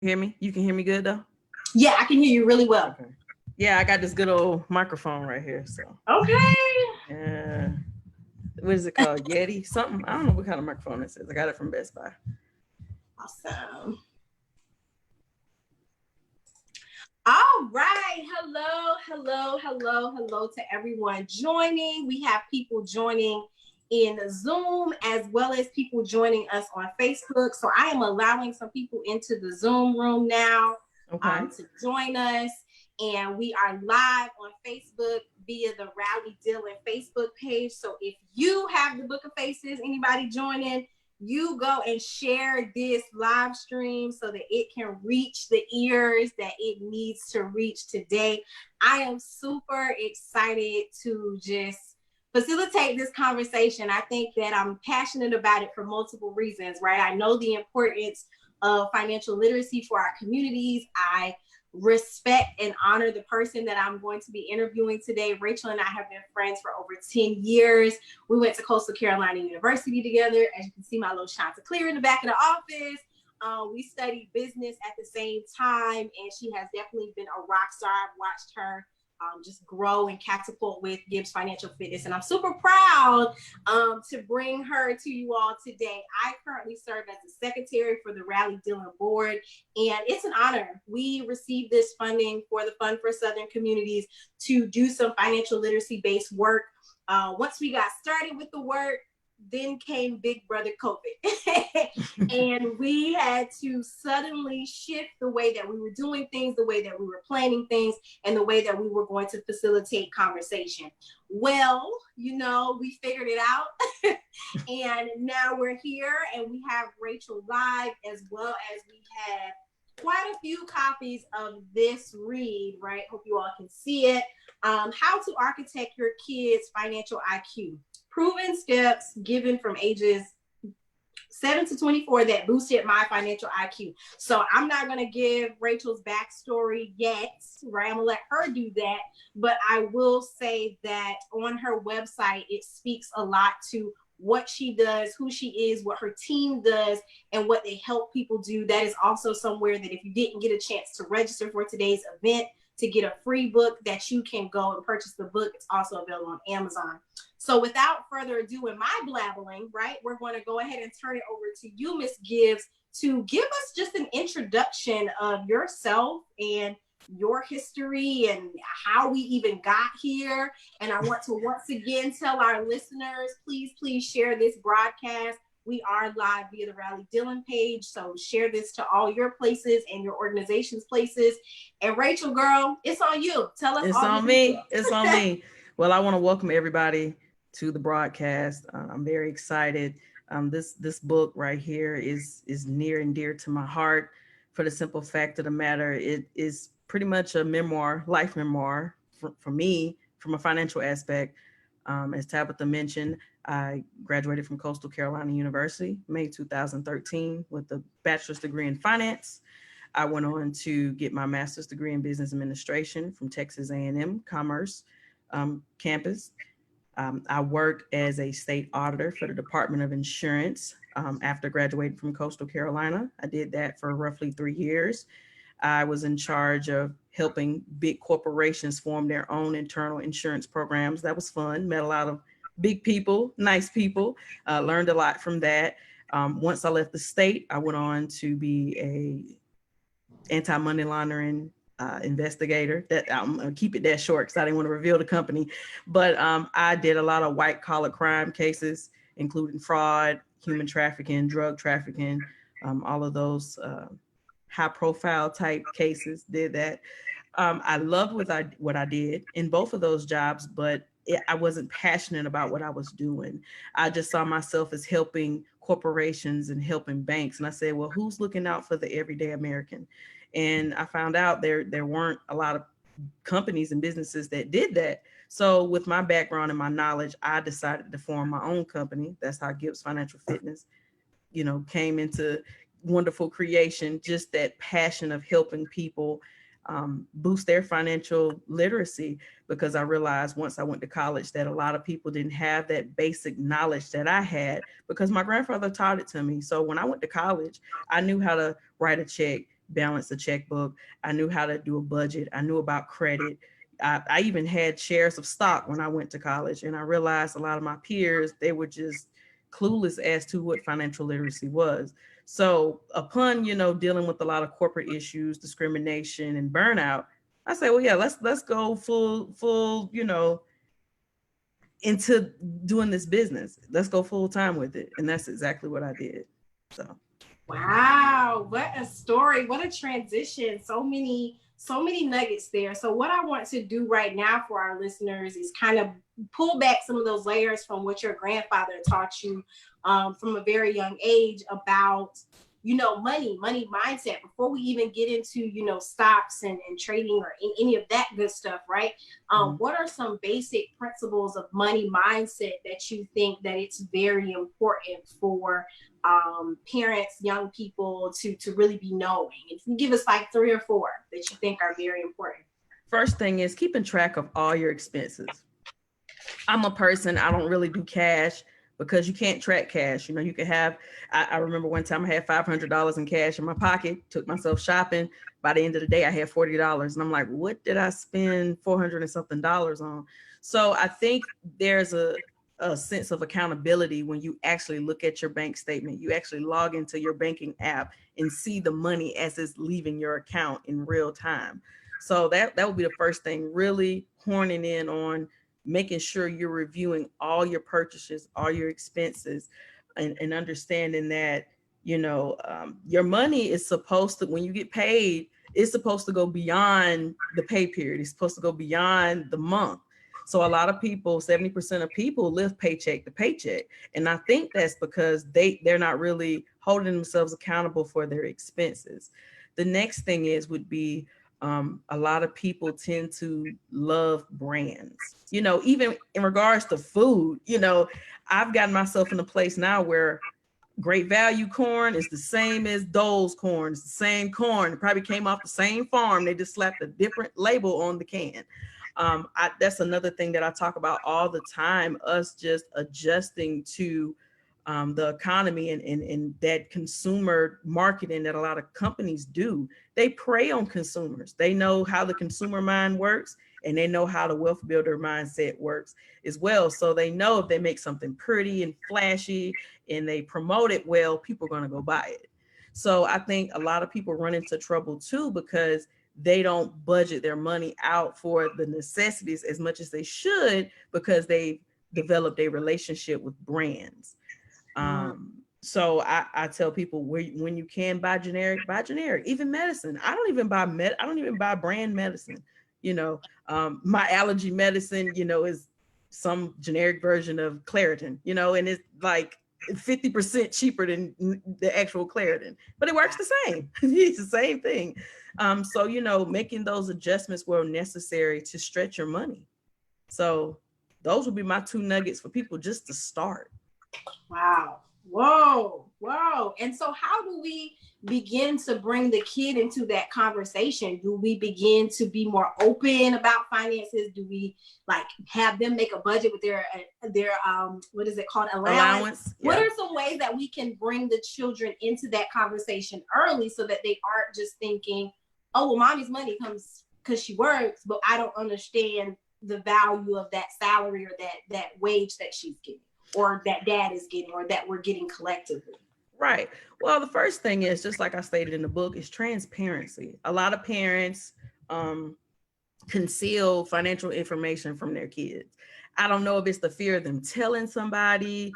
Hear me? You can hear me good though? Yeah, I can hear you really well. Okay. Yeah, I got this good old microphone right here. So Okay. yeah. What is it called? Yeti? Something. I don't know what kind of microphone this is. I got it from Best Buy. Awesome. All right. Hello to everyone joining. We have people joining in Zoom as well as people joining us on Facebook. So I am allowing some people into the Zoom room now to join us. And we are live on Facebook via the RALI Dillon Facebook page. So if you have the Book of Faces, anybody joining, you go and share this live stream so that it can reach the ears that it needs to reach today. I am super excited to just facilitate this conversation. I think that I'm passionate about it for multiple reasons, right? I know the importance of financial literacy for our communities. I respect and honor the person that I'm going to be interviewing today. Rachel and I have been friends for over 10 years. We went to Coastal Carolina University together. As you can see, my little Chanticleer in the back of the office. We studied business at the same time, and she has definitely been a rock star. I've watched her just grow and catapult with Gibbs Financial Fitness. And I'm super proud to bring her to you all today. I currently serve as the secretary for the RALI Dillon board, and it's an honor. We received this funding for the Fund for Southern Communities to do some financial literacy based work. Once we got started with the work, then came Big Brother COVID. And we had to suddenly shift the way that we were doing things, the way that we were planning things, and the way that we were going to facilitate conversation. Well, we figured it out. And now we're here and we have Rachel live, as well as we have quite a few copies of this read, right? Hope you all can see it. How to Architect Your Kids' Financial IQ. Proven steps given from ages 7 to 24 that boosted my financial IQ. So I'm not going to give Rachel's backstory yet, right? I'm going to let her do that. But I will say that on her website, it speaks a lot to what she does, who she is, what her team does, and what they help people do. That is also somewhere that if you didn't get a chance to register for today's event, to get a free book, that you can go and purchase the book. It's also available on Amazon. So without further ado in my blabbling, right, we're going to go ahead and turn it over to you, Miss Gibbs, to give us just an introduction of yourself and your history and how we even got here. And I want to once again tell our listeners, please share this broadcast. We are live via the RALI Dillon page, so share this to all your places and your organization's places. And Rachel, girl, it's on you. Tell us. It's on me. It's on me. Well, I want to welcome everybody to the broadcast. I'm very excited. This book right here is near and dear to my heart for the simple fact of the matter. It is pretty much a memoir, life memoir for me from a financial aspect. As Tabitha mentioned, I graduated from Coastal Carolina University, May 2013, with a bachelor's degree in finance. I went on to get my master's degree in business administration from Texas A&M Commerce campus. I worked as a state auditor for the Department of Insurance after graduating from Coastal Carolina. I did that for roughly 3 years. I was in charge of helping big corporations form their own internal insurance programs. That was fun. Met a lot of big people, nice people, learned a lot from that. Once I left the state, I went on to be a anti-money laundering investigator. That I'm gonna keep it that short because I didn't want to reveal the company. But I did a lot of white collar crime cases, including fraud, human trafficking, drug trafficking, all of those high profile type cases. Did that. I loved what I did in both of those jobs, but I wasn't passionate about what I was doing. I just saw myself as helping corporations and helping banks. And I said, well, who's looking out for the everyday American? And I found out there weren't a lot of companies and businesses that did that. So with my background and my knowledge, I decided to form my own company. That's how Gibbs Financial Fitness, came into wonderful creation. Just that passion of helping people boost their financial literacy, because I realized once I went to college that a lot of people didn't have that basic knowledge that I had because my grandfather taught it to me. So when I went to college, I knew how to write a check, balance a checkbook. I knew how to do a budget. I knew about credit. I even had shares of stock when I went to college, and I realized a lot of my peers, they were just clueless as to what financial literacy was. So upon, dealing with a lot of corporate issues, discrimination and burnout, I say, well, yeah, let's go full, into doing this business. Let's go full time with it. And that's exactly what I did. So wow, what a story, what a transition. So many nuggets there. So what I want to do right now for our listeners is kind of pull back some of those layers from what your grandfather taught you from a very young age about money mindset before we even get into stocks and trading or any of that good stuff, right? What are some basic principles of money mindset that you think that it's very important for parents, young people to really be knowing? If you give us like 3 or 4 that you think are very important. First thing is keeping track of all your expenses. I'm a person, I don't really do cash because you can't track cash. You can have, I remember one time I had $500 in cash in my pocket, took myself shopping. By the end of the day, I had $40. And I'm like, what did I spend $400 and something on? So I think there's a sense of accountability when you actually look at your bank statement. You actually log into your banking app and see the money as it's leaving your account in real time. So that would be the first thing, really horning in on making sure you're reviewing all your purchases, all your expenses, and understanding that, your money is supposed to, when you get paid, it's supposed to go beyond the pay period. It's supposed to go beyond the month. So a lot of people, 70% of people live paycheck to paycheck. And I think that's because they're not really holding themselves accountable for their expenses. The next thing would be, a lot of people tend to love brands, even in regards to food. I've gotten myself in a place now where Great Value corn is the same as Dole's corn. It's the same corn. It probably came off the same farm. They just slapped a different label on the can. That's another thing that I talk about all the time, us just adjusting to the economy and that consumer marketing that a lot of companies do. They prey on consumers. They know how the consumer mind works, and they know how the wealth builder mindset works as well. So they know if they make something pretty and flashy and they promote it well, people are going to go buy it. So I think a lot of people run into trouble too because they don't budget their money out for the necessities as much as they should because they've developed a relationship with brands. So I tell people when you can buy generic, even medicine. I don't even buy brand medicine. My allergy medicine, is some generic version of Claritin, and it's like 50% cheaper than the actual Claritin, but it works the same. It's the same thing. So, making those adjustments where necessary to stretch your money. So those would be my 2 nuggets for people just to start. Wow. Whoa. And so how do we begin to bring the kid into that conversation? Do we begin to be more open about finances? Do we have them make a budget with their what is it called? Allowance? Yeah. What are some ways that we can bring the children into that conversation early so that they aren't just thinking, oh, well, mommy's money comes because she works, but I don't understand the value of that salary or that wage that she's getting, or that dad is getting, or that we're getting collectively. Right. Well, the first thing is, just like I stated in the book, is transparency. A lot of parents conceal financial information from their kids. I don't know if it's the fear of them telling somebody.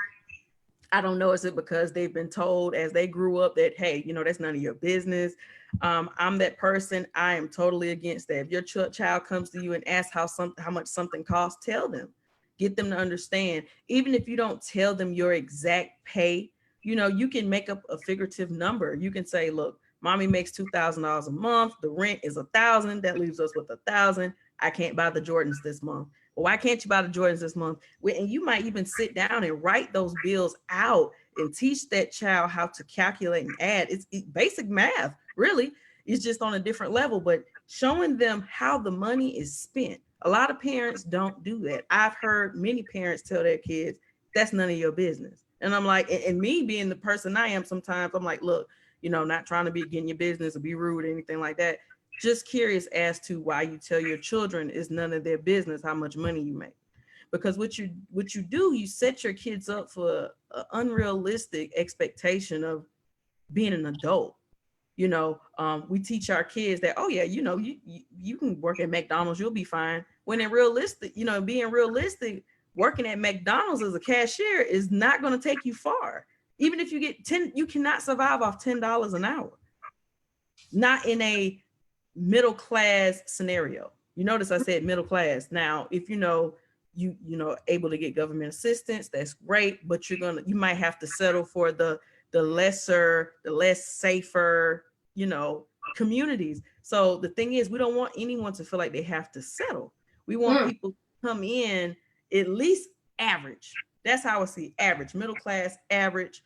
I don't know, is it because they've been told as they grew up that, hey, that's none of your business. I'm that person. I am totally against that. If your child comes to you and asks how much something costs, tell them. Get them to understand. Even if you don't tell them your exact pay, you can make up a figurative number. You can say, look, mommy makes $2,000 a month. The rent is $1,000. That leaves us with $1,000. I can't buy the Jordans this month. Well, why can't you buy the Jordans this month? And you might even sit down and write those bills out and teach that child how to calculate and add. It's basic math, really. It's just on a different level, but showing them how the money is spent. A lot of parents don't do that. I've heard many parents tell their kids, that's none of your business. And I'm like, and me being the person I am, sometimes I'm like, look, not trying to be getting your business or be rude or anything like that. Just curious as to why you tell your children it's none of their business how much money you make. Because what you do, you set your kids up for an unrealistic expectation of being an adult. We teach our kids that, oh yeah, you can work at McDonald's, you'll be fine. When in realistic, being realistic, working at McDonald's as a cashier is not going to take you far. Even if you get 10, you cannot survive off $10 an hour. Not in a middle class scenario. You notice I said middle class. Now, if you able to get government assistance, that's great, but you might have to settle for the less safer, communities. So the thing is, we don't want anyone to feel like they have to settle. We want people to come in at least average. That's how I see average, middle class, average,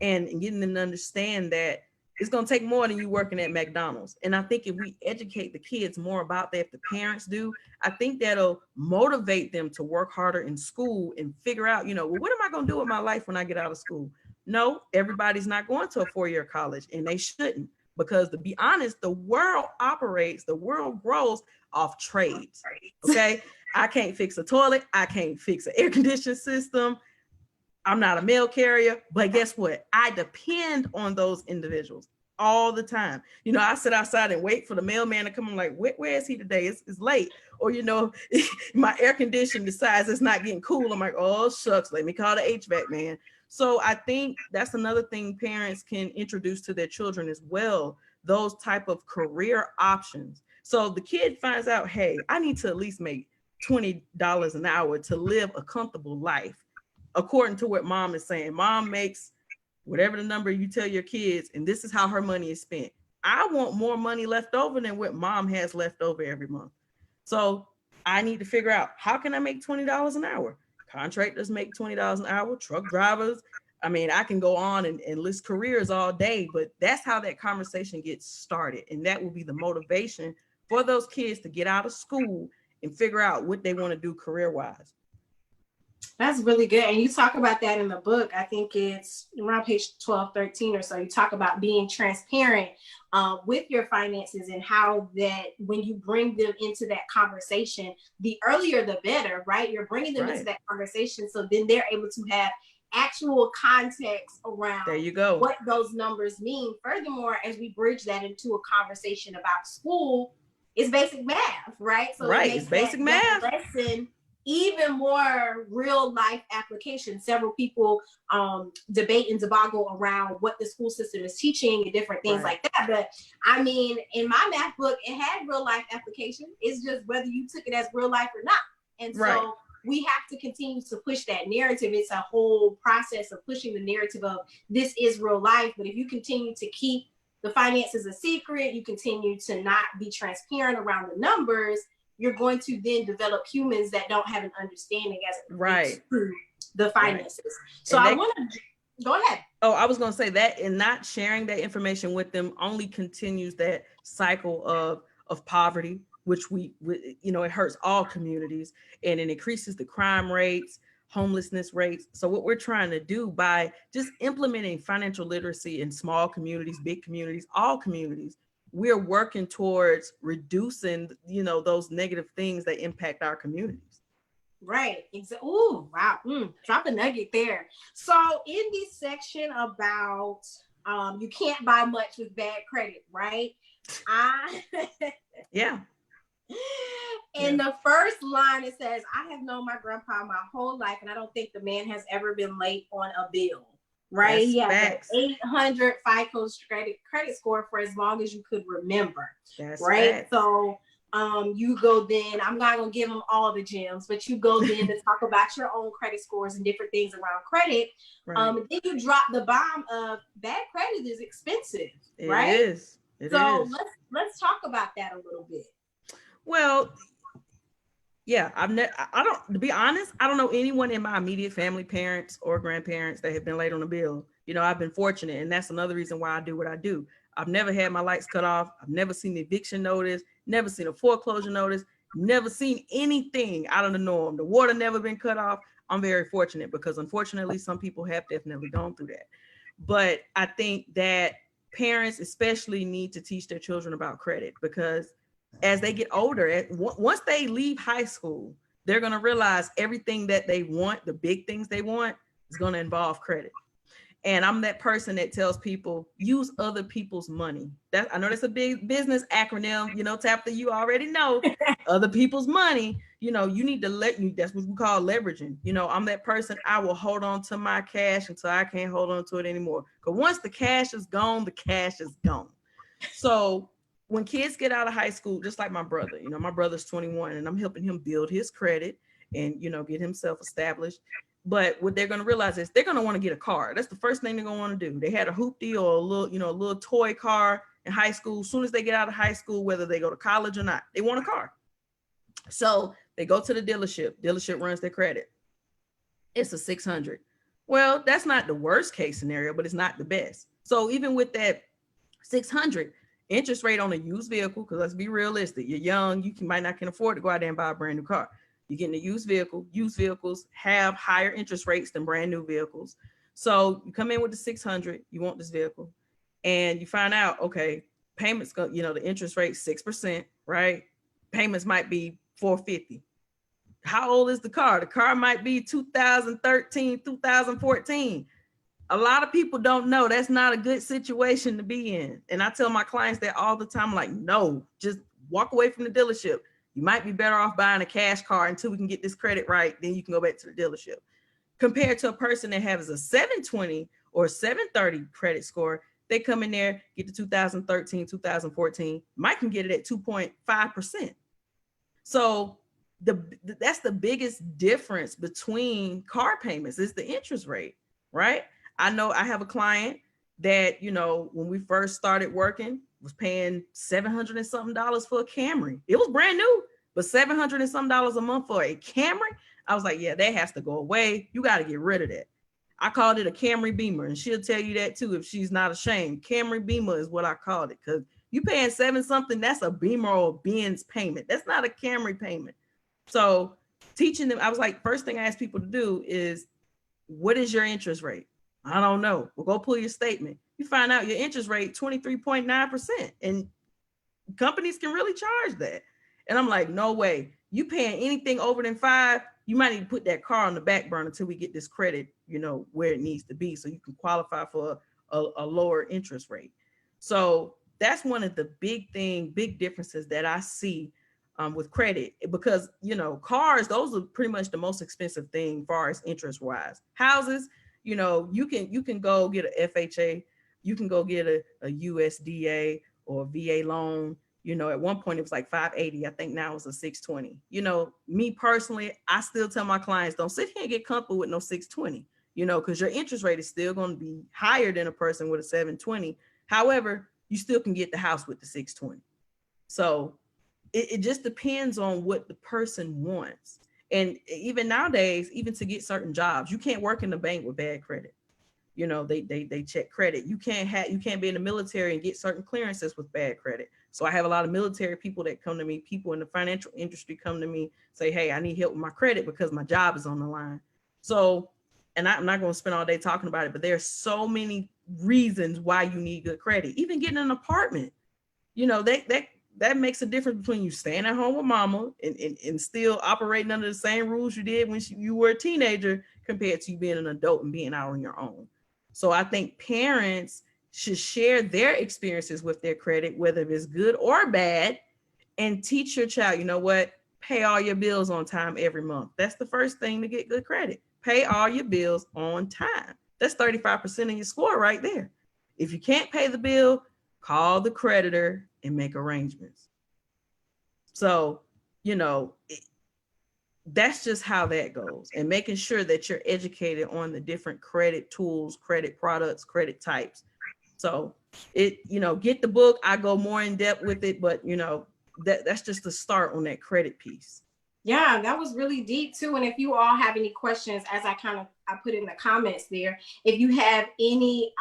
and getting them to understand that it's going to take more than you working at McDonald's. And I think if we educate the kids more about that, if the parents do, I think that'll motivate them to work harder in school and figure out, well, what am I going to do with my life when I get out of school? No, everybody's not going to a 4-year college, and they shouldn't, because to be honest, the world grows off trades. Okay. I can't fix a toilet. I can't fix an air conditioning system. I'm not a mail carrier, but guess what? I depend on those individuals all the time. I sit outside and wait for the mailman to come. I'm like, where is he today? It's late. Or, my air conditioner decides it's not getting cool. I'm like, oh, shucks, let me call the HVAC man. So I think that's another thing parents can introduce to their children as well, those type of career options. So the kid finds out, hey, I need to at least make $20 an hour to live a comfortable life. According to what mom is saying, mom makes whatever the number you tell your kids, and this is how her money is spent. I want more money left over than what mom has left over every month. So I need to figure out, how can I make $20 an hour? Contractors make $20 an hour, truck drivers. I mean, I can go on and list careers all day, but that's how that conversation gets started. And that will be the motivation for those kids to get out of school and figure out what they want to do career-wise. That's really good. And you talk about that in the book. I think it's around page 12, 13 or so. You talk about being transparent with your finances, and how that when you bring them into that conversation, the earlier the better, right? You're bringing them into that conversation, so then they're able to have actual context around there you go. What those numbers mean. Furthermore, as we bridge that into a conversation about school, it's basic math, right? So it's basic math lesson even more real life application. Several people debate and deboggle around what the school system is teaching and different things like that. But I mean, in my math book, it had real life application. It's just whether you took it as real life or not. And so we have to continue to push that narrative. It's a whole process of pushing the narrative of this is real life. But if you continue to keep the finances a secret, you continue to not be related around the numbers, you're going to then develop humans that don't have an understanding as it relates to the finances. So I want to go ahead. Oh, I was going to say that, and not sharing that information with them only continues that cycle of poverty, which we it hurts all communities, and it increases the crime rates, homelessness rates. So what we're trying to do by just implementing financial literacy in small communities, big communities, all communities, we're working towards reducing, those negative things that impact our communities. Right. Oh, wow. Drop a nugget there. So in this section about you can't buy much with bad credit, right? Yeah. In the first line, it says, I have known my grandpa my whole life, and I don't think the man has ever been late on a bill. Right? He had an 800 FICO credit score for as long as you could remember. That's right? Facts. So you go then, I'm not going to give them all the gems, but you go then to talk about your own credit scores and different things around credit. Then you drop the bomb of bad credit is expensive, right? It is. Let's talk about that a little bit. Well, yeah, to be honest, I don't know anyone in my immediate family, parents or grandparents, that have been late on a bill. I've been fortunate, and that's another reason why I do what I do. I've never had my lights cut off. I've never seen the eviction notice, never seen a foreclosure notice, never seen anything out of the norm. The water never been cut off. I'm very fortunate, because unfortunately, some people have definitely gone through that. But I think that parents especially need to teach their children about credit, because as they get older, once they leave high school, they're going to realize everything that they want, the big things they want, is going to involve credit. And I'm that person that tells people, use other people's money. I know that's a big business acronym, Tabitha, you already know. Other people's money, you need to that's what we call leveraging. I'm that person, I will hold on to my cash until I can't hold on to it anymore. Because once the cash is gone, the cash is gone. So when kids get out of high school, just like my brother, my brother's 21 and I'm helping him build his credit and, get himself established. But what they're going to realize is they're going to want to get a car. That's the first thing they're going to want to do. They had a hoopty or a little toy car in high school. As soon as they get out of high school, whether they go to college or not, they want a car. So they go to the dealership. Dealership runs their credit. It's a 600. Well, that's not the worst case scenario, but it's not the best. So even with that 600 interest rate on a used vehicle, because let's be realistic, you're young, you might not can afford to go out there and buy a brand new car. You're getting a used vehicle. Used vehicles have higher interest rates than brand new vehicles. So you come in with the 600, you want this vehicle, and you find out, okay, payments go, the interest rate 6%, right? Payments might be $450. How old is the car? The car might be 2013, 2014. A lot of people don't know that's not a good situation to be in. And I tell my clients that all the time, like, no, just walk away from the dealership. You might be better off buying a cash car until we can get this credit right. Then you can go back to the dealership. Compared to a person that has a 720 or 730 credit score, they come in there, get the 2013, 2014, might can get it at 2.5%. So that's the biggest difference between car payments is the interest rate, right? I know I have a client that, when we first started working, was paying $700 and something for a Camry. It was brand new, but $700 and something a month for a Camry. I was like, yeah, that has to go away. You got to get rid of that. I called it a Camry Beamer, and she'll tell you that too if she's not ashamed. Camry Beamer is what I called it, because you paying $7 something, that's a Beamer or Benz payment. That's not a Camry payment. So teaching them, I was like, first thing I ask people to do is, what is your interest rate? I don't know. Well, go pull your statement. You find out your interest rate 23.9%, and companies can really charge that. And I'm like, no way. You paying anything over than 5, you might need to put that car on the back burner until we get this credit, where it needs to be, so you can qualify for a lower interest rate. So that's one of the big differences that I see with credit, because cars, those are pretty much the most expensive thing far as interest wise. Houses, you can go get a FHA, you can go get a USDA or a VA loan. At one point it was like 580. I think now it's a 620. Me personally, I still tell my clients, don't sit here and get comfortable with no 620, because your interest rate is still going to be higher than a person with a 720. However, you still can get the house with the 620. So it just depends on what the person wants. And even nowadays, even to get certain jobs, you can't work in the bank with bad credit. They check credit. You can't be in the military and get certain clearances with bad credit. So I have a lot of military people that come to me, people in the financial industry come to me, say, hey, I need help with my credit because my job is on the line. So, and I'm not going to spend all day talking about it, but there are so many reasons why you need good credit. Even getting an apartment, that makes a difference between you staying at home with mama and still operating under the same rules you did when you were a teenager, compared to you being an adult and being out on your own. So I think parents should share their experiences with their credit, whether it's good or bad, and teach your child, pay all your bills on time every month. That's the first thing to get good credit. Pay all your bills on time. That's 35% of your score right there. If you can't pay the bill, call the creditor and make arrangements. So, that's just how that goes, and making sure that you're educated on the different credit tools, credit products, credit types. So get the book. I go more in depth with it, but that's just the start on that credit piece. Yeah, that was really deep too. And if you all have any questions, as I put in the comments there, if you have any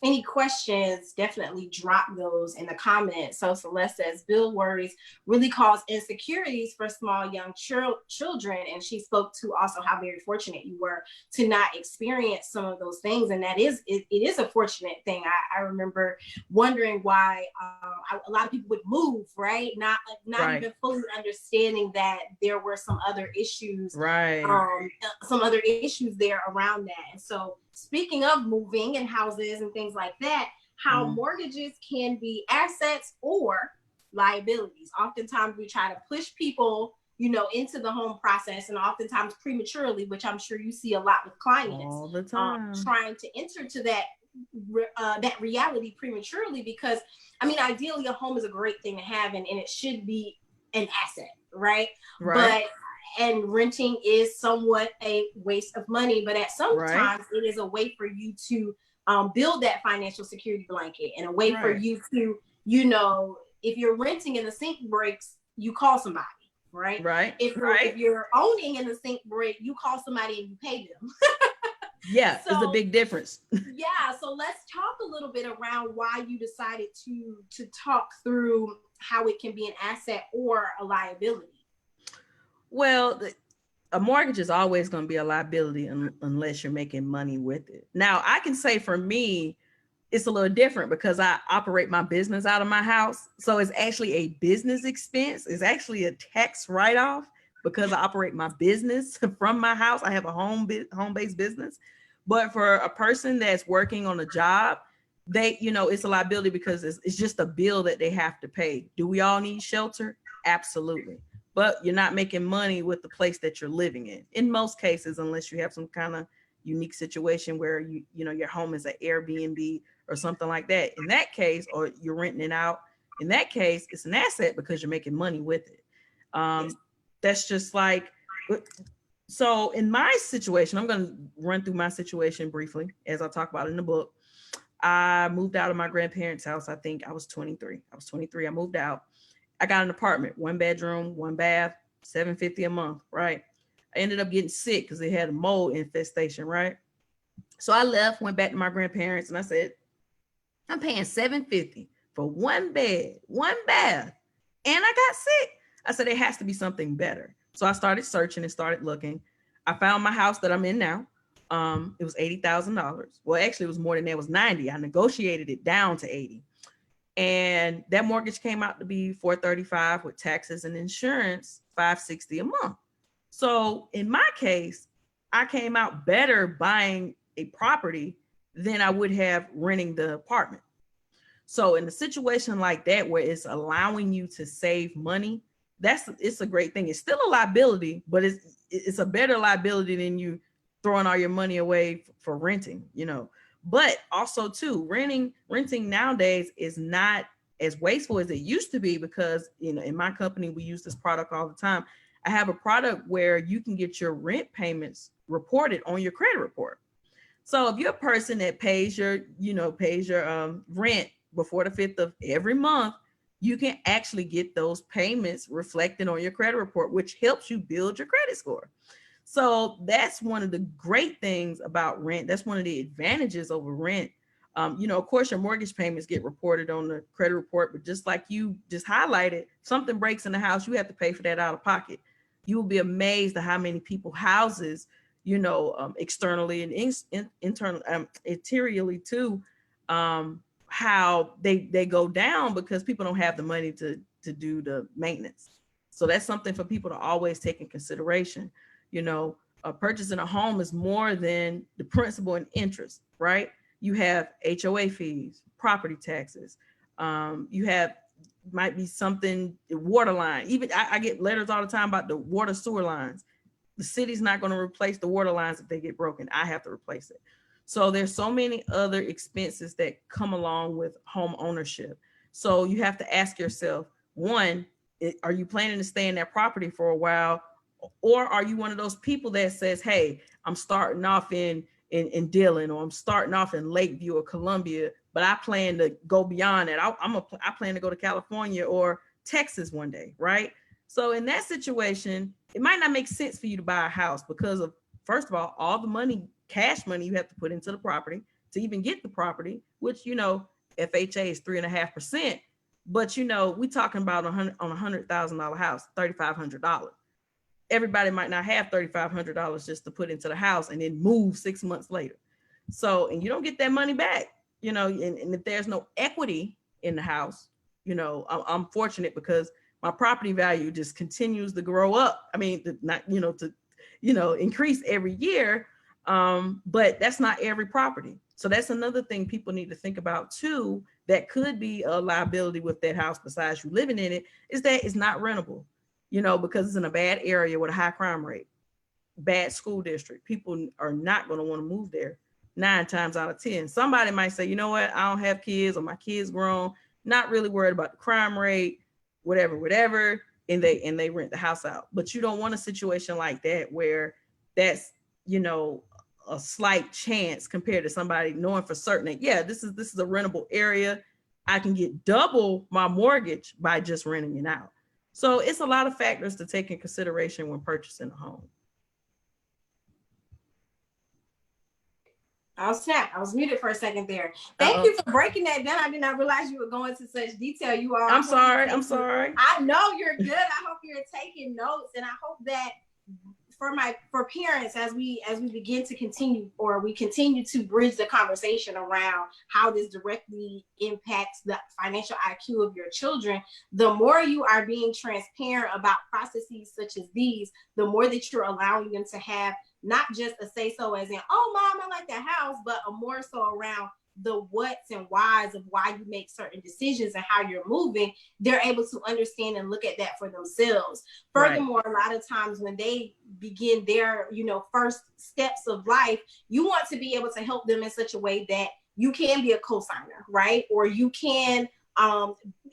any questions, definitely drop those in the comments. So Celeste says, bill worries really cause insecurities for small young children. And she spoke to also how very fortunate you were to not experience some of those things. And that is, it is a fortunate thing. I remember wondering why a lot of people would move, right? Not Right. even fully understanding that there were some other issues, Right. some other issues there around that. And so speaking of moving and houses and things like that, how mortgages can be assets or liabilities. Oftentimes we try to push people, you know, into the home process, and oftentimes prematurely, which I'm sure you see a lot with clients all the time, trying to enter to that reality prematurely, because I mean, ideally a home is a great thing to have, and it should be an asset, right? right. But and renting is somewhat a waste of money, but at some times it is a way for you to build that financial security blanket, and a way for you to, you know, if you're renting and the sink breaks, you call somebody, right? If you're owning and the sink break, you call somebody and you pay them. Yeah, so, it's a big difference. Yeah, so let's talk a little bit around why you decided to talk through how it can be an asset or a liability. Well, a mortgage is always going to be a liability unless you're making money with it. Now, I can say for me, it's a little different because I operate my business out of my house. So it's actually a business expense. It's actually a tax write-off because I operate my business from my house. I have a home-based business. But for a person that's working on a job, they, you know, it's a liability because it's just a bill that they have to pay. Do we all need shelter? Absolutely. But you're not making money with the place that you're living in most cases, unless you have some kind of unique situation where you know your home is an Airbnb or something like that. In that case, or you're renting it out, in that case, it's an asset because you're making money with it. That's just like, so in my situation, I'm going to run through my situation briefly as I talk about in the book. I moved out of my grandparents' house. I think I was 23. I moved out. I got an apartment, 1 bedroom, 1 bath, $750 a month, right? I ended up getting sick because they had a mold infestation, right? So I left, went back to my grandparents, and I said, I'm paying $750 for 1 bed, 1 bath, and I got sick. I said, it has to be something better. So I started searching and started looking. I found my house that I'm in now. It was $80,000. Well, actually, it was more than that. It was 90. I negotiated it down to 80. And that mortgage came out to be $435 with taxes and insurance, $560 a month. So in my case, I came out better buying a property than I would have renting the apartment. So in a situation like that, where it's allowing you to save money, it's a great thing. It's still a liability, but it's a better liability than you throwing all your money away for renting, you know. But also too, renting nowadays is not as wasteful as it used to be, because, you know, in my company, we use this product all the time. I have a product where you can get your rent payments reported on your credit report. So if you're a person that pays your rent before the 5th of every month, you can actually get those payments reflected on your credit report, which helps you build your credit score. So that's one of the great things about rent. That's one of the advantages over rent. You know, of course, your mortgage payments get reported on the credit report, but just like you just highlighted, something breaks in the house, you have to pay for that out of pocket. You will be amazed at how many people houses, you know, externally and internally, interiorly too, how they go down because people don't have the money to do the maintenance. So that's something for people to always take in consideration. You know, purchasing a home is more than the principal and interest, right? You have HOA fees, property taxes. You have, might be something, water line. Even I get letters all the time about the water sewer lines. The city's not going to replace the water lines if they get broken. I have to replace it. So there's so many other expenses that come along with home ownership. So you have to ask yourself, one, are you planning to stay in that property for a while? Or are you one of those people that says, hey, I'm starting off in Dillon, or I'm starting off in Lakeview or Columbia, but I plan to go beyond that. I plan to go to California or Texas one day, right? So in that situation, it might not make sense for you to buy a house because of, first of all the money, cash money you have to put into the property to even get the property, which, you know, FHA is 3.5%. But, you know, we talking about on a $100,000 house, $3,500. Everybody might not have $3,500 just to put into the house and then move 6 months later. So, and you don't get that money back, you know, and if there's no equity in the house, you know, I'm fortunate because my property value just continues to grow up. I mean, increase every year. But that's not every property. So that's another thing people need to think about too, that could be a liability with that house besides you living in it, is that it's not rentable, you know, because it's in a bad area with a high crime rate, bad school district. People are not going to want to move there 9 times out of 10. Somebody might say, you know what, I don't have kids, or my kids grown, not really worried about the crime rate, whatever, and they rent the house out. But you don't want a situation like that where that's, you know, a slight chance compared to somebody knowing for certain that, yeah, this is a rentable area. I can get double my mortgage by just renting it out. So it's a lot of factors to take in consideration when purchasing a home. Oh snap, I was muted for a second there. Thank you for breaking that down. I did not realize you would go into such detail. You are. I'm sorry. I know you're good. I hope you're taking notes, and I hope that for parents, as we begin to continue to bridge the conversation around how this directly impacts the financial IQ of your children, the more you are being transparent about processes such as these, the more that you're allowing them to have not just a say so as in, oh mom, I like that house, but a more so around the what's and whys of why you make certain decisions and how you're moving. They're able to understand and look at that for themselves. Furthermore, right. A lot of times when they begin their, you know, first steps of life, you want to be able to help them in such a way that you can be a co-signer, right? Or you can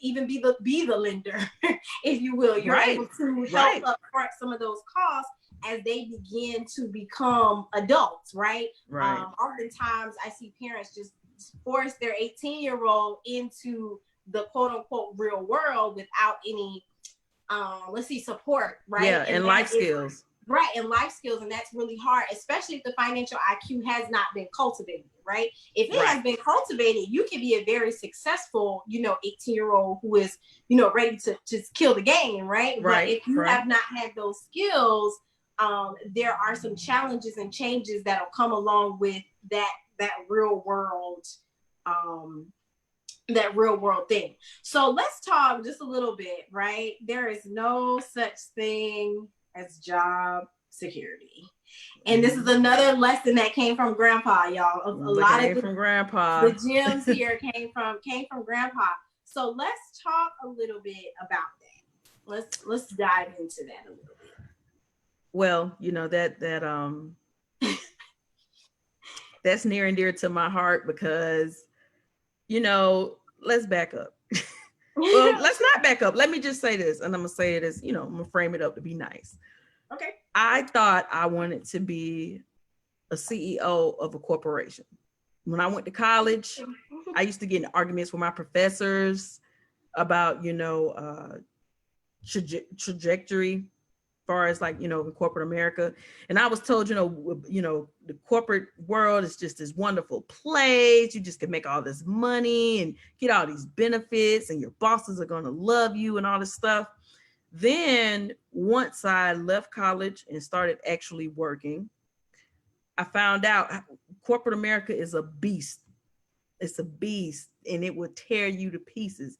even be the lender, if you will. You're right. able to help upfront some of those costs as they begin to become adults, right? Oftentimes I see parents just force their 18-year-old into the quote unquote real world without any support, right? Yeah, and life skills. Right, and life skills, and that's really hard, especially if the financial IQ has not been cultivated, right? If it has been cultivated, you can be a very successful, 18-year-old who is, ready to just kill the game, right? But if you have not had those skills, there are some challenges and changes that'll come along with that real world thing. So let's talk just a little bit, right? There is no such thing as job security. And this is another lesson that came from grandpa, y'all. A lot of from grandpa. The gems here came from grandpa. So let's talk a little bit about that. Let's dive into that a little bit. Well, that's near and dear to my heart because, let's back up. Well, let's not back up. Let me just say this, and I'm going to say it as, I'm going to frame it up to be nice. Okay. I thought I wanted to be a CEO of a corporation. When I went to college, I used to get in arguments with my professors about, trajectory, as far as in corporate America. And I was told, the corporate world is just this wonderful place. You just can make all this money and get all these benefits and your bosses are going to love you and all this stuff. Then once I left college and started actually working, I found out corporate America is a beast. It's a beast and it will tear you to pieces.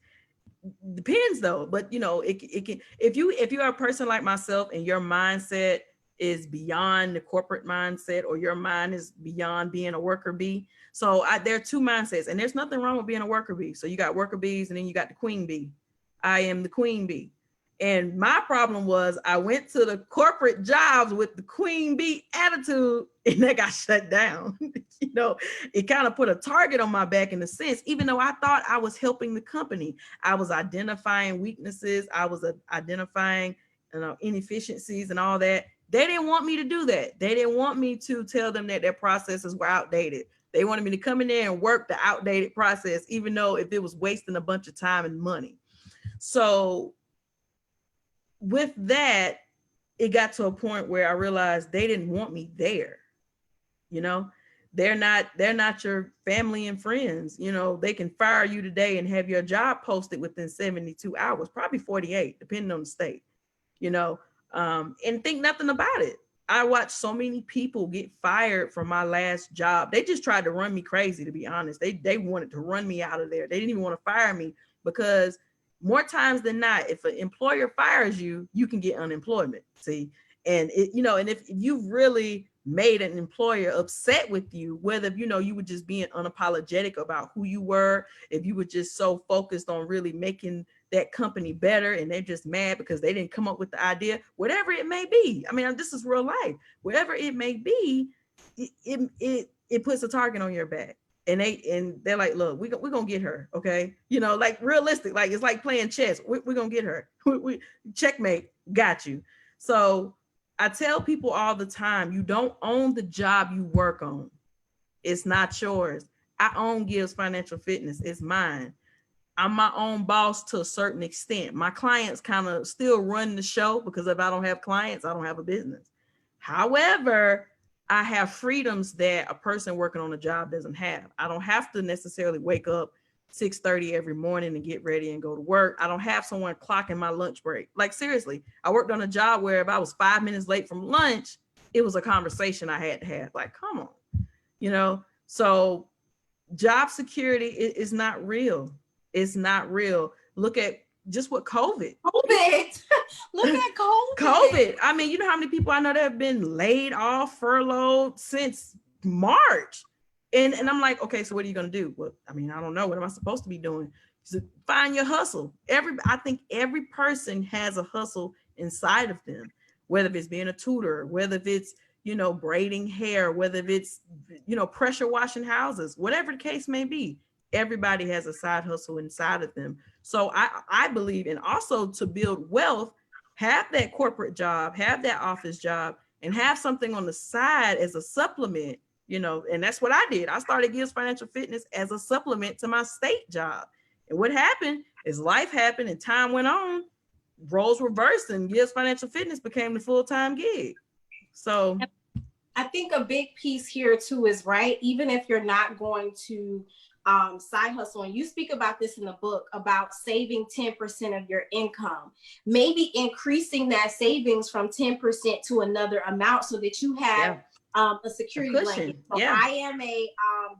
Depends though, but it can, if you're a person like myself and your mindset is beyond the corporate mindset, or your mind is beyond being a worker bee. So there are two mindsets, and there's nothing wrong with being a worker bee. So you got worker bees and then you got the queen bee. I am the queen bee. And my problem was I went to the corporate jobs with the queen bee attitude and that got shut down. It kind of put a target on my back in a sense, even though I thought I was helping the company. I was identifying weaknesses. I was identifying inefficiencies and all that. They didn't want me to do that. They didn't want me to tell them that their processes were outdated. They wanted me to come in there and work the outdated process, even though if it was wasting a bunch of time and money. So with that, it got to a point where I realized they didn't want me there. they're not your family and friends. You know, they can fire you today and have your job posted within 72 hours, probably 48, depending on the state, you know, and think nothing about it. I watched so many people get fired from my last job. They just tried to run me crazy, to be honest. They wanted to run me out of there. They didn't even want to fire me, because more times than not, if an employer fires you, you can get unemployment. See, and it, you know, and if you've really made an employer upset with you, whether, you know, you were just being unapologetic about who you were, if you were just so focused on really making that company better and they're just mad because they didn't come up with the idea, whatever it may be. I mean, this is real life. Whatever it may be, it puts a target on your back. And they're like, look, we're gonna get her, okay? You know, like realistic, like it's like playing chess. We're gonna get her. We checkmate, got you. So I tell people all the time, you don't own the job you work on. It's not yours. I own Gibbs Financial Fitness. It's mine. I'm my own boss to a certain extent. My clients kind of still run the show, because if I don't have clients, I don't have a business. However, I have freedoms that a person working on a job doesn't have. I don't have to necessarily wake up 6:30 every morning and get ready and go to work. I don't have someone clocking my lunch break. Like, seriously, I worked on a job where if I was 5 minutes late from lunch, it was a conversation I had to have. Like, come on, you know? So job security is not real. It's not real. Look at just what COVID. Look at COVID. COVID. I mean, you know how many people I know that have been laid off, furloughed since March. And I'm like, okay, so what are you going to do? Well, I mean, I don't know. What am I supposed to be doing? So find your hustle. I think every person has a hustle inside of them, whether it's being a tutor, whether it's, you know, braiding hair, whether it's, you know, pressure washing houses, whatever the case may be. Everybody has a side hustle inside of them. So I believe, and also to build wealth, have that corporate job, have that office job, and have something on the side as a supplement, you know. And that's what I did. I started Gibbs Financial Fitness as a supplement to my state job. And what happened is life happened and time went on, roles reversed, and Gibbs Financial Fitness became the full-time gig. So I think a big piece here too is, right, even if you're not going to side hustle, and you speak about this in the book about saving 10% of your income, maybe increasing that savings from 10% to another amount so that you have a security blanket. So I am a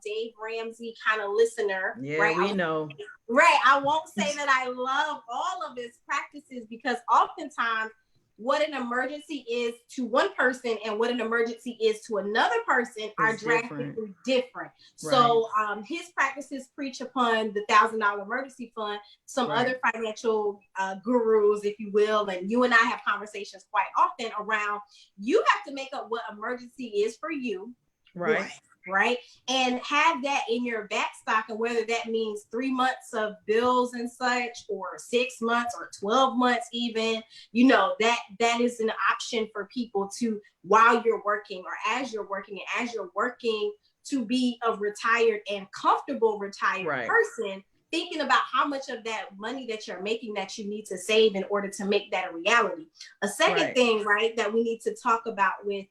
Dave Ramsey kind of listener. Yeah, right? We know. Right. I won't say that I love all of his practices, because oftentimes what an emergency is to one person and what an emergency is to another person are drastically different. Right. So his practices preach upon the $1,000 emergency fund, some other financial gurus, if you will, and you and I have conversations quite often around, you have to make up what emergency is for you. Right. And have that in your backstock, and whether that means 3 months of bills and such, or 6 months, or 12 months even, you know, that is an option for people to, while you're working, or as you're working, and as you're working to be a retired and comfortable retired person, thinking about how much of that money that you're making that you need to save in order to make that a reality. A second thing, that we need to talk about with,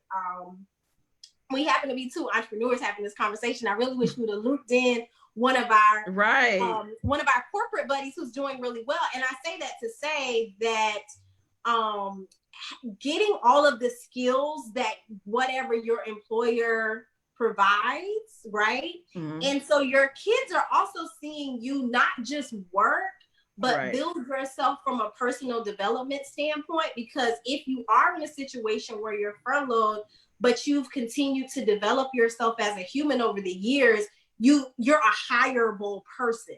we happen to be two entrepreneurs having this conversation. I really wish we would have looped in one of our corporate buddies who's doing really well. And I say that to say that getting all of the skills that whatever your employer provides, right? Mm-hmm. And so your kids are also seeing you not just work, but build yourself from a personal development standpoint. Because if you are in a situation where you're furloughed, but you've continued to develop yourself as a human over the years, you're a hireable person.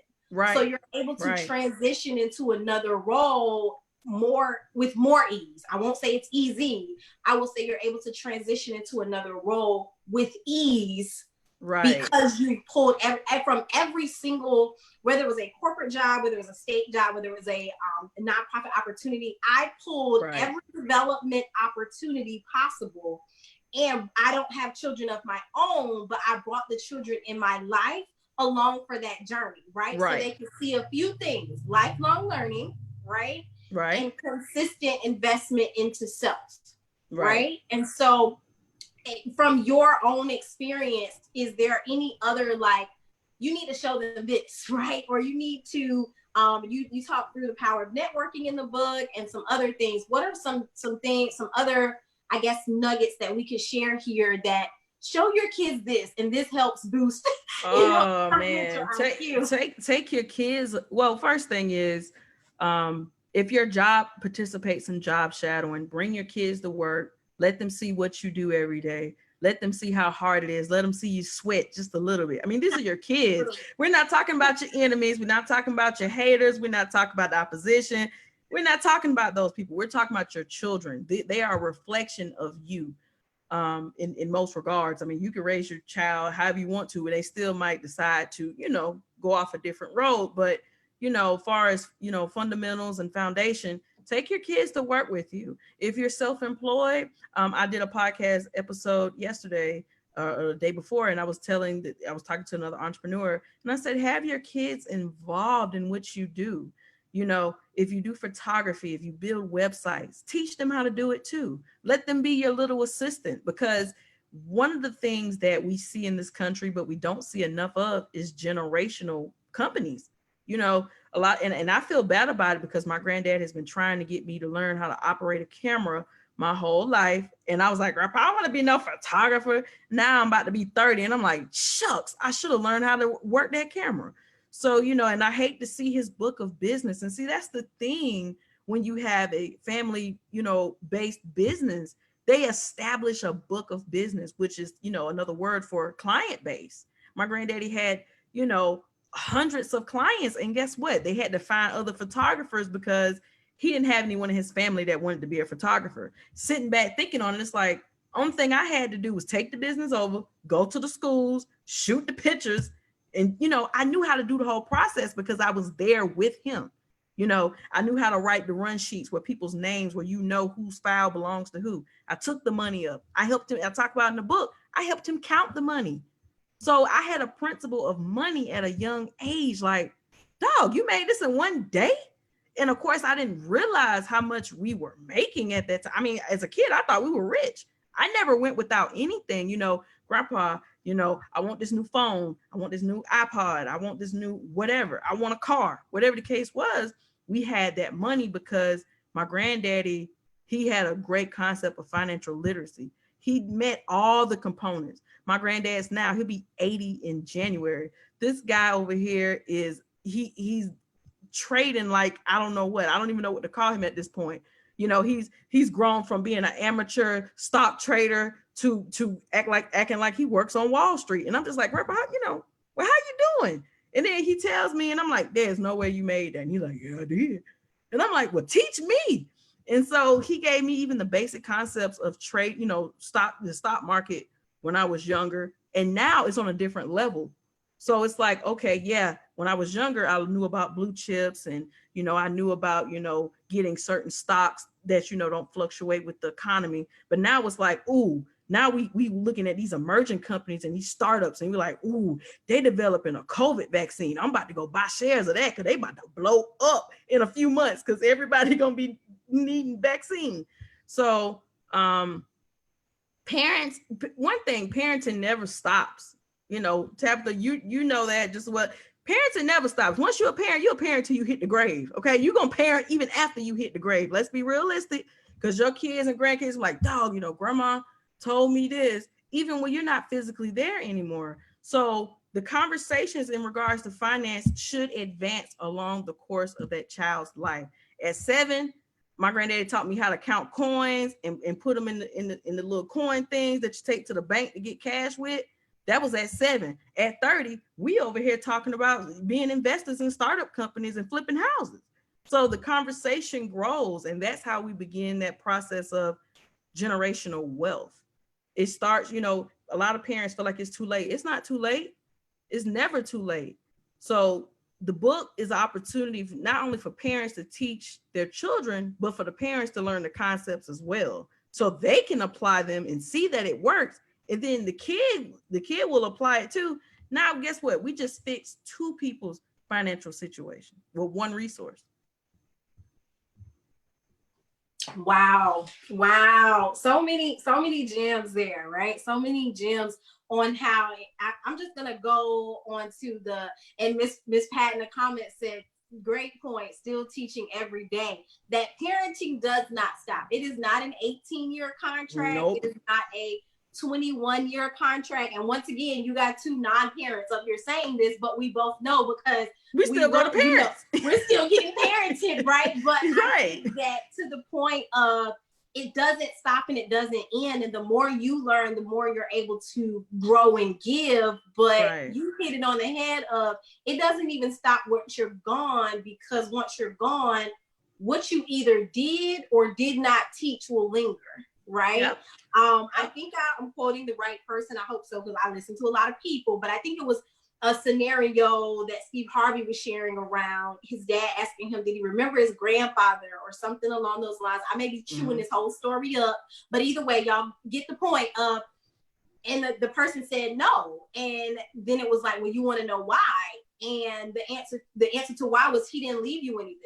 So you're able to transition into another role with more ease. I won't say it's easy. I will say you're able to transition into another role with ease. Because you pulled from every single, whether it was a corporate job, whether it was a state job, whether it was a nonprofit opportunity, I pulled every development opportunity possible. And I don't have children of my own, but I brought the children in my life along for that journey, so they can see a few things: lifelong learning, and consistent investment into self, and so from your own experience, is there any other, like, you need to show them this, right? Or you need to, you talk through the power of networking in the book and some other things. What are some things, some other, I guess, nuggets that we could share here that show your kids this, and this helps boost, oh man, take your kids. Well, first thing is, if your job participates in job shadowing, bring your kids to work, let them see what you do every day. Let them see how hard it is. Let them see you sweat just a little bit. I mean, these are your kids. We're not talking about your enemies. We're not talking about your haters. We're not talking about the opposition. We're not talking about those people. We're talking about your children. They are a reflection of you, in most regards. I mean, you can raise your child however you want to, and they still might decide to, go off a different road. But, far as, fundamentals and foundation, take your kids to work with you. If you're self-employed, I did a podcast episode yesterday or the day before, and I was talking to another entrepreneur, and I said, have your kids involved in what you do. If you do photography, if you build websites, teach them how to do it too. Let them be your little assistant, because one of the things that we see in this country, but we don't see enough of, is generational companies. A lot, and I feel bad about it, because my granddad has been trying to get me to learn how to operate a camera my whole life. And I was like, Grandpa, I want to be no photographer. Now I'm about to be 30. And I'm like, shucks, I should have learned how to work that camera. So, and I hate to see his book of business. And see, that's the thing, when you have a family, based business, they establish a book of business, which is, another word for client base. My granddaddy had, hundreds of clients. And guess what? They had to find other photographers, because he didn't have anyone in his family that wanted to be a photographer. Sitting back thinking on it, it's like, only thing I had to do was take the business over, go to the schools, shoot the pictures. And, I knew how to do the whole process, because I was there with him. I knew how to write the run sheets where people's names, where whose file belongs to who. I took the money up. I helped him. I talk about in the book, I helped him count the money. So I had a principle of money at a young age. Like, dog, you made this in one day? And of course, I didn't realize how much we were making at that time. I mean, as a kid, I thought we were rich. I never went without anything. Grandpa, I want this new phone. I want this new iPod. I want this new whatever. I want a car. Whatever the case was, we had that money because my granddaddy, he had a great concept of financial literacy. He met all the components. My granddad's now, he'll be 80 in January. This guy over here is, he's trading like, I don't know what. I don't even know what to call him at this point. He's grown from being an amateur stock trader to acting like he works on Wall Street. And I'm just like, Grandpa, well, how you doing? And then he tells me, and I'm like, there's no way you made that. And he's like, yeah, I did. And I'm like, well, teach me. And so he gave me even the basic concepts of trade, the stock market when I was younger. And now it's on a different level. So it's like, okay, yeah, when I was younger, I knew about blue chips, and, I knew about, getting certain stocks that, don't fluctuate with the economy. But now it's like, ooh, now we looking at these emerging companies and these startups, and we're like, ooh, they developing a COVID vaccine. I'm about to go buy shares of that, because they about to blow up in a few months, because everybody going to be needing vaccine. So parents, one thing, parenting never stops. Tabitha, you know that just what parenting never stops. Once you're a parent till you hit the grave. Okay, you're gonna parent even after you hit the grave. Let's be realistic, because your kids and grandkids are like, dog, grandma told me this, even when you're not physically there anymore. So the conversations in regards to finance should advance along the course of that child's life. At 7, my granddaddy taught me how to count coins and put them in the little coin things that you take to the bank to get cash with. That was at 7. At 30, we over here talking about being investors in startup companies and flipping houses. So the conversation grows, and that's how we begin that process of generational wealth. It starts, a lot of parents feel like it's too late. It's not too late. It's never too late. So the book is an opportunity not only for parents to teach their children, but for the parents to learn the concepts as well, so they can apply them and see that it works. And then the kid will apply it too. Now, guess what? We just fixed 2 people's financial situation with one resource. Wow. Wow. So many gems there, right? So many gems on how I'm just gonna go on to and Miss Pat in the comments said, great point, still teaching every day. That parenting does not stop. It is not an 18-year contract. Nope. It is not a 21-year contract. And once again, you got two non-parents up here saying this, but we both know because we still go to parents. We're still getting parented, right? But right. I think that to the point of it doesn't stop and it doesn't end. And the more you learn, the more you're able to grow and give. But you hit it on the head of it doesn't even stop once you're gone, because once you're gone, what you either did or did not teach will linger, right? Yep. I think I'm quoting the right person. I hope so, because I listen to a lot of people, but I think it was a scenario that Steve Harvey was sharing around his dad asking him, did he remember his grandfather or something along those lines? I may be chewing this whole story up, but either way, y'all get the point of, and the person said no. And then it was like, well, you want to know why? And the answer to why was he didn't leave you anything.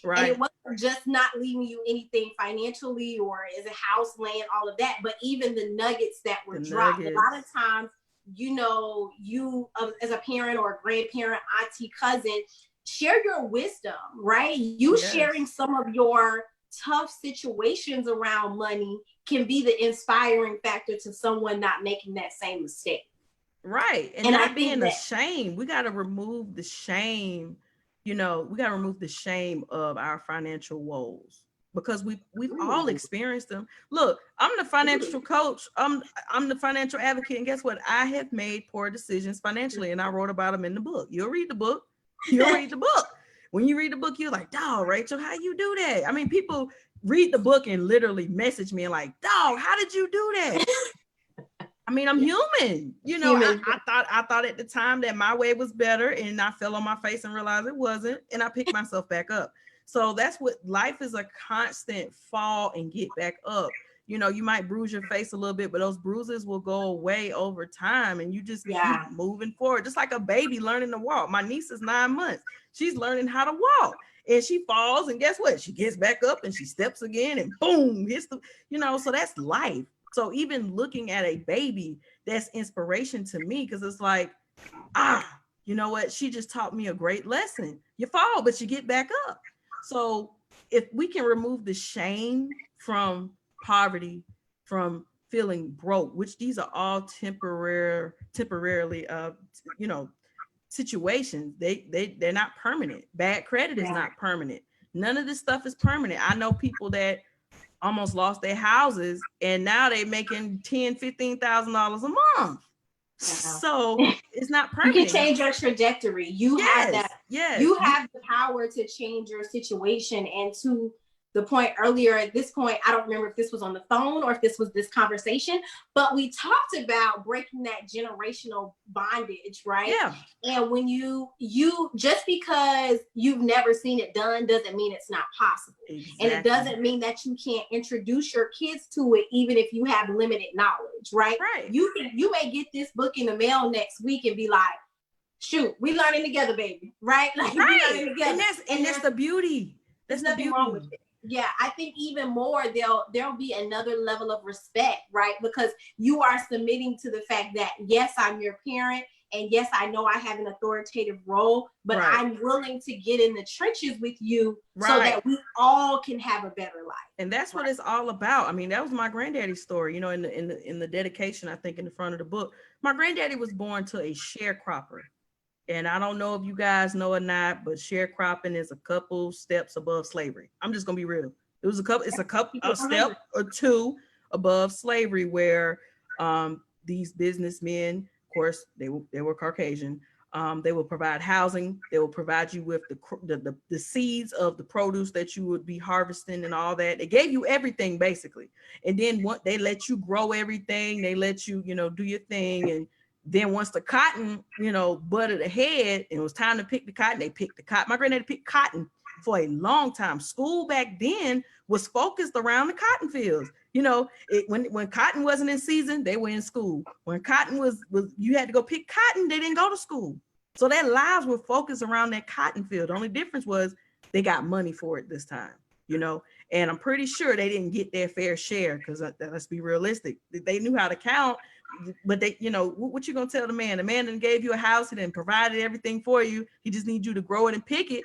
Right. And it wasn't just not leaving you anything financially or as a house, land, all of that, but even the nuggets that were dropped. A lot of times, you know, you as a parent or a grandparent, auntie, cousin, share your wisdom, right? You sharing some of your tough situations around money can be the inspiring factor to someone not making that same mistake. Right. And not being ashamed. We got to remove the shame. You know, we got to remove the shame of our financial woes, because we've all experienced them. Look, I'm the financial coach. I'm the financial advocate. And guess what? I have made poor decisions financially, and I wrote about them in the book. You'll read the book. You'll read the book. When you read the book, you're like, dog, Rachel, how you do that? I mean, people read the book and literally message me and like, dog, how did you do that? I mean, I'm human. You know, I thought at the time that my way was better, and I fell on my face and realized it wasn't, and I picked myself back up. So that's what life is, a constant fall and get back up. You know, you might bruise your face a little bit, but those bruises will go away over time, and you just keep moving forward. Just like a baby learning to walk. My niece is 9 months. She's learning how to walk, and she falls, and guess what? She gets back up and she steps again, and boom, hits the, you know, so that's life. So even looking at a baby, that's inspiration to me, because it's like, you know what? She just taught me a great lesson. You fall, but you get back up. So if we can remove the shame from poverty, from feeling broke, which these are all temporarily, you know, situations. They're not permanent. Bad credit is not permanent. None of this stuff is permanent. I know people that almost lost their houses, and now they're making $10,000-$15,000 a month. So it's not permanent. You can change your trajectory. You have that. Yes. You have the power to change your situation. And to the point earlier, at this point, I don't remember if this was on the phone or if this was this conversation, but we talked about breaking that generational bondage, right? Yeah. And when you just because you've never seen it done doesn't mean it's not possible. Exactly. And it doesn't mean that you can't introduce your kids to it, even if you have limited knowledge, right? Right. You may get this book in the mail next week and be like, shoot, we learning together, baby, right? Like, we learning together. And that's the beauty. There's nothing wrong with it. Yeah, I think even more there'll be another level of respect, right? Because you are submitting to the fact that, yes, I'm your parent, and yes, I know I have an authoritative role, but I'm willing to get in the trenches with you so that we all can have a better life. And that's what it's all about. I mean, that was my granddaddy's story, you know, in the dedication, I think in the front of the book. My granddaddy was born to a sharecropper. And I don't know if you guys know or not, but sharecropping is a couple steps above slavery. I'm just gonna be real. It's a step or two above slavery, where these businessmen, of course, they were Caucasian. They will provide housing. They will provide you with the seeds of the produce that you would be harvesting and all that. They gave you everything basically, and then they let you grow everything. They let you, you know, do your thing. And then once the cotton, you know, butted ahead and it was time to pick the cotton, they picked the cotton. My granddaddy picked cotton for a long time. School back then was focused around the cotton fields. You know, when cotton wasn't in season, they were in school. When cotton was you had to go pick cotton, they didn't go to school. So their lives were focused around that cotton field. The only difference was they got money for it this time. and I'm pretty sure they didn't get their fair share, because let's be realistic. They knew how to count, but they, what you gonna tell the man? The man that gave you a house and then provided everything for you. He just needs you to grow it and pick it.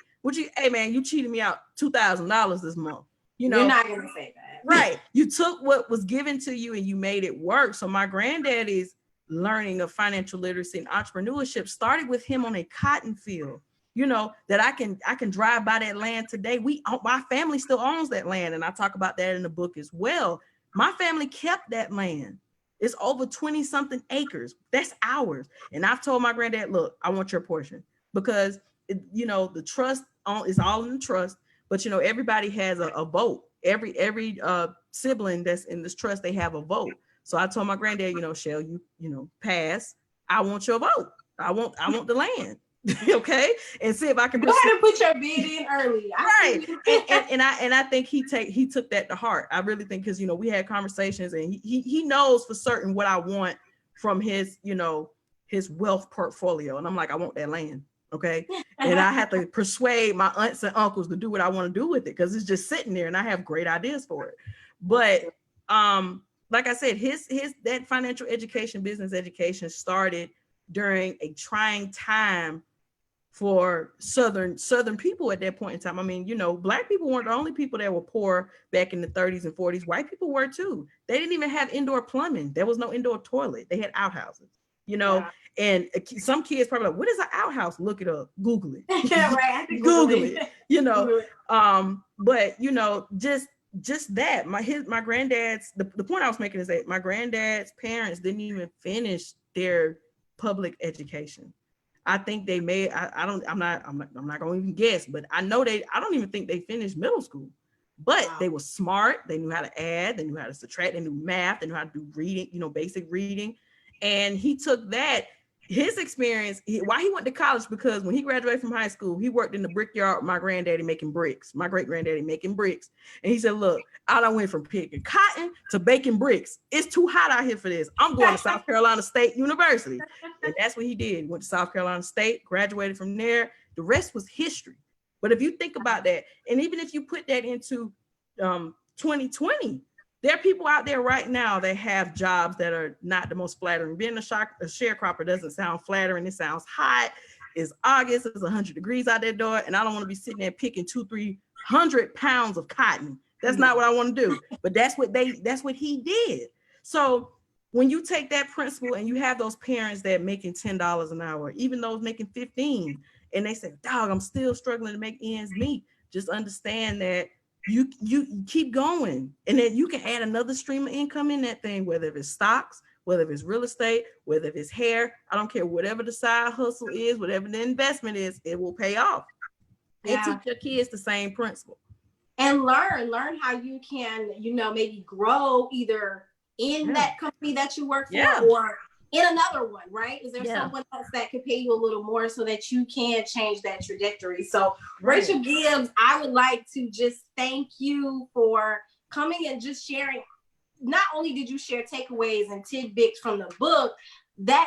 Hey man, you cheated me out $2,000 this month. You're not gonna say that. Right. You took what was given to you and you made it work. So my granddaddy's learning of financial literacy and entrepreneurship started with him on a cotton field. That I can drive by that land today. My family still owns that land, and I talk about that in the book as well. My family kept that land. It's over 20 something acres. That's ours. And I've told my granddad, look, I want your portion, because the trust is all in the trust, but everybody has a vote. Every sibling that's in this trust, they have a vote. So I told my granddad, Shell, you pass. I want your vote. I want the land. Okay, and see if I can go ahead and put your bid in early. Right. and I think he took that to heart. I really think, because we had conversations, and he knows for certain what I want from his his wealth portfolio, and I'm like, I want that land. Okay, and I have to persuade my aunts and uncles to do what I want to do with it, because it's just sitting there, and I have great ideas for it. But like I said, his that financial education, business education started during a trying time for Southern people at that point in time. I mean, Black people weren't the only people that were poor back in the 30s and 40s. White people were too. They didn't even have indoor plumbing. There was no indoor toilet. They had outhouses, Yeah. and some kids probably like, what is an outhouse? Look it up, Google it. Yeah, right. Google it, but just that, my granddad's, the point I was making is that my granddad's parents didn't even finish their public education. I think they may, I'm not going to even guess, but I don't even think they finished middle school. But wow, they were smart. They knew how to add. They knew how to subtract. They knew math. They knew how to do reading, basic reading. And he took that, his experience, why he went to college, because when he graduated from high school, he worked in the brickyard with my granddaddy making bricks, my great granddaddy making bricks. And he said, look, I done went from picking cotton to baking bricks. It's too hot out here for this. I'm going to South Carolina State University. And that's what he did. He went to South Carolina State, graduated from there. The rest was history. But if you think about that, and even if you put that into 2020, there are people out there right now that have jobs that are not the most flattering. Being a sharecropper doesn't sound flattering. It sounds hot. It's August. It's 100 degrees out that door, and I don't want to be sitting there picking 200-300 pounds of cotton. That's not what I want to do. But that's what he did. So when you take that principle and you have those parents that making $10 an hour, even those making 15, and they say, dog, I'm still struggling to make ends meet. Just understand that you keep going, and then you can add another stream of income in that thing, whether it's stocks, whether it's real estate, whether it's hair. I don't care, whatever the side hustle is, whatever the investment is, it will pay off. Yeah. And teach your kids the same principle. And learn how you can, maybe grow either in that company that you work for or in another one, right? Is there someone else that can pay you a little more so that you can change that trajectory? So Rachel Gibbs, I would like to just thank you for coming and just sharing. Not only did you share takeaways and tidbits from the book, that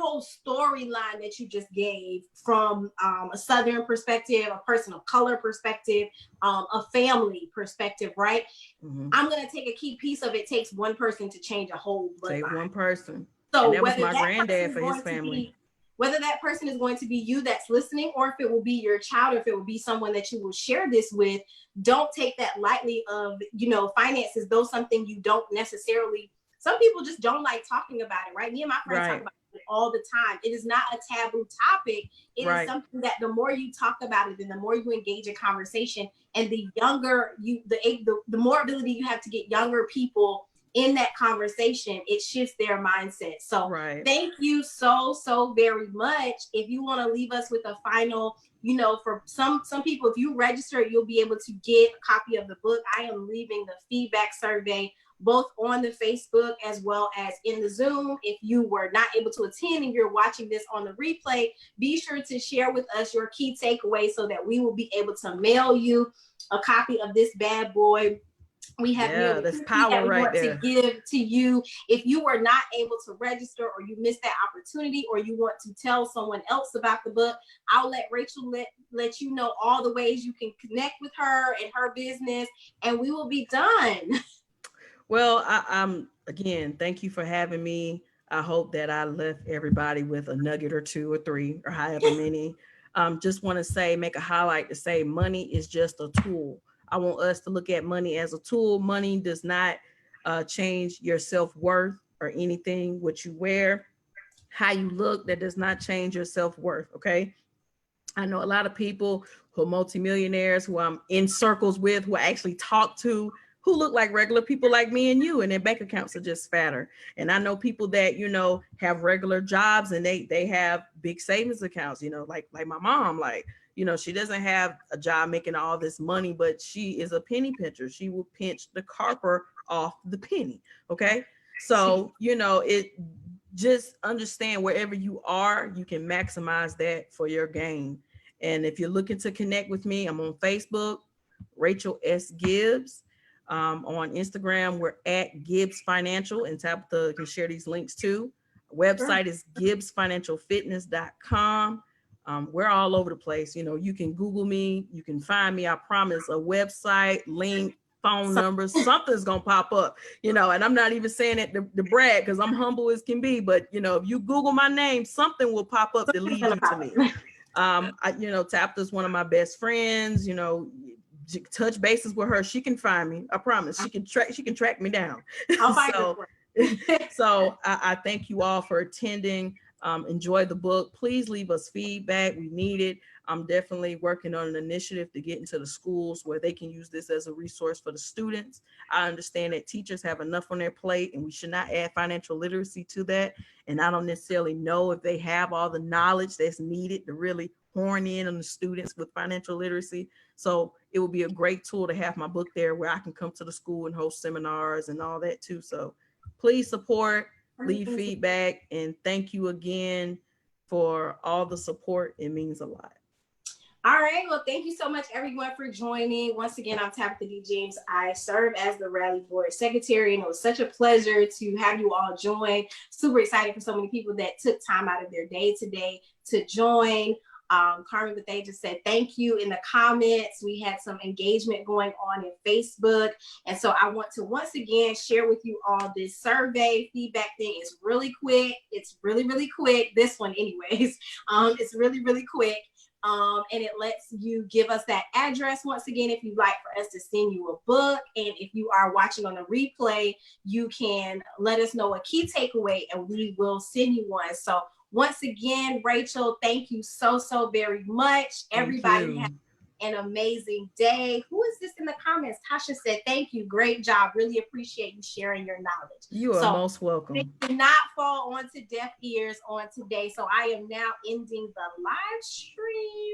whole storyline that you just gave from a Southern perspective, a person of color perspective, a family perspective, right? Mm-hmm. I'm going to take a key piece of it. Takes one person to change a whole bloodline. Take one person. So that was my granddad for his family. Whether that person is going to be you that's listening, or if it will be your child, or if it will be someone that you will share this with, don't take that lightly of, finances, though something you don't necessarily, some people just don't like talking about it, right? Me and my friends talk about it all the time. It is not a taboo topic. It is something that the more you talk about it, and the more you engage in conversation, and the younger you, the more ability you have to get younger people in that conversation, it shifts their mindset. So thank you so very much. If you want to leave us with a final, for some people, if you register, you'll be able to get a copy of the book. I am leaving the feedback survey both on the Facebook as well as in the Zoom. If you were not able to attend and you're watching this on the replay, be sure to share with us your key takeaways so that we will be able to mail you a copy of this bad boy. We have Yeah, nearly that's 50 that power we right want there. to give to you. If you were not able to register, or you missed that opportunity, or you want to tell someone else about the book, I'll let Rachel let you know all the ways you can connect with her and her business, and we will be done. Well, I'm again, thank you for having me. I hope that I left everybody with a nugget or two or three or however many. Just want to say, make a highlight to say money is just a tool. I want us to look at money as a tool. Money does not change your self-worth or anything, what you wear, how you look, that does not change your self-worth. Okay. I know a lot of people who are multimillionaires, who I'm in circles with, who I actually talk to, who look like regular people like me and you, and their bank accounts are just fatter. And I know people that, have regular jobs, and they have big savings accounts, like my mom, like, she doesn't have a job making all this money, but she is a penny pincher. She will pinch the carper off the penny. Okay. So, it just understand wherever you are, you can maximize that for your gain. And if you're looking to connect with me, I'm on Facebook, Rachel S. Gibbs. On Instagram, we're at Gibbs Financial, and Tabitha can share these links too. Website is gibbsfinancialfitness.com. We're all over the place. You can Google me, you can find me. I promise, a website, link, phone numbers, something's gonna pop up, and I'm not even saying it to brag, because I'm humble as can be, but if you Google my name, something will pop up that leads you to me. Tabitha's one of my best friends, touch bases with her, she can find me. I promise, she can track me down. I'll find her. So I thank you all for attending. Enjoy the book. Please leave us feedback. We need it. I'm definitely working on an initiative to get into the schools where they can use this as a resource for the students. I understand that teachers have enough on their plate, and we should not add financial literacy to that. And I don't necessarily know if they have all the knowledge that's needed to really horn in on the students with financial literacy. So it will be a great tool to have my book there, where I can come to the school and host seminars and all that too. So please support, leave feedback, and thank you again for all the support. It means a lot. All right. Well, thank you so much, everyone, for joining. Once again, I'm Tabitha D. James. I serve as the RALI Board Secretary, and it was such a pleasure to have you all join. Super excited for so many people that took time out of their day today to join. Carmen Bethea just said thank you in the comments. We had some engagement going on in Facebook. And so I want to once again share with you all this survey feedback thing. Is really quick. It's really, really quick. This one anyways. It's really, really quick. And it lets you give us that address once again if you'd like for us to send you a book. And if you are watching on a replay, you can let us know a key takeaway and we will send you one. So once again, Rachel, thank you so very much. Everybody have an amazing day. Who is this in the comments? Tasha said, thank you. Great job. Really appreciate you sharing your knowledge. You are most welcome. It did not fall onto deaf ears on today. So I am now ending the live stream.